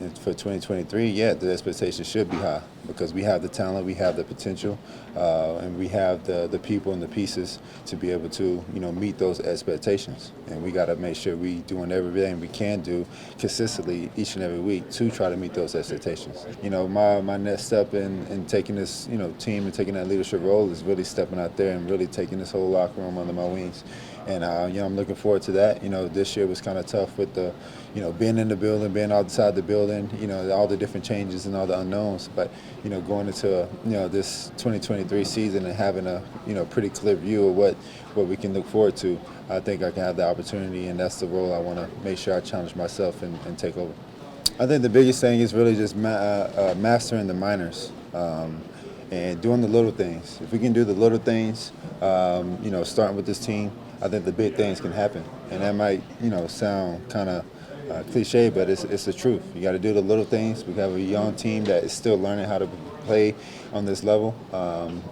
And for 2023, yeah, the expectation should be high because we have the talent, we have the potential, and we have the people and the pieces to be able to, meet those expectations. And we got to make sure we doing everything we can do consistently each and every week to try to meet those expectations. My next step in taking this, team and taking that leadership role is really stepping out there and really taking this whole locker room under my wings. And I'm looking forward to that. This year was kind of tough with the, being in the building, being outside the building, all the different changes and all the unknowns. But going into this 2023 season and having a pretty clear view of what we can look forward to, I think I can have the opportunity, and that's the role I want to make sure I challenge myself and take over. I think the biggest thing is really just mastering the minors. And doing the little things. If we can do the little things, starting with this team, I think the big things can happen. And that might, sound kind of cliche, but it's the truth. You got to do the little things. We have a young team that is still learning how to play on this level,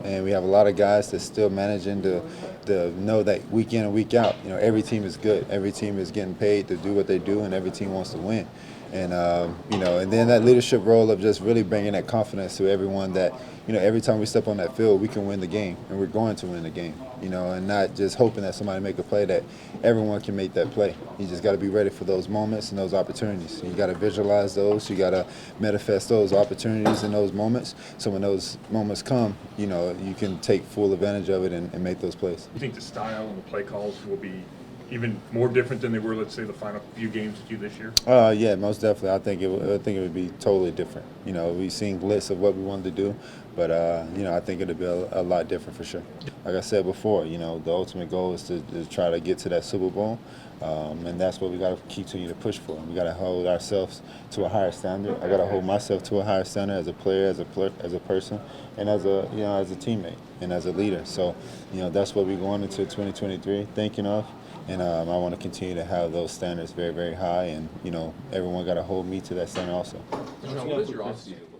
and we have a lot of guys that's still managing to know that week in and week out, every team is good. Every team is getting paid to do what they do, and every team wants to win. And and then that leadership role of just really bringing that confidence to everyone that every time we step on that field, we can win the game, and we're going to win the game. And not just hoping that somebody make a play, that everyone can make that play. You just got to be ready for those moments and those opportunities. You got to visualize those. You got to manifest those opportunities in those moments. So when those moments come, you can take full advantage of it and make those plays. You think the style and the play calls will be even more different than they were, let's say, the final few games that you this year? Yeah, most definitely. I think it would be totally different. We've seen lists of what we wanted to do, but I think it'll be a lot different for sure. Like I said before, the ultimate goal is to try to get to that Super Bowl, and that's what we got to continue to push for. We got to hold ourselves to a higher standard. I got to hold myself to a higher standard as a player, as a person, and as a teammate and as a leader. So, that's what we're going into 2023 thinking of. And I want to continue to have those standards very, very high, and everyone got to hold me to that standard also. What is your offseason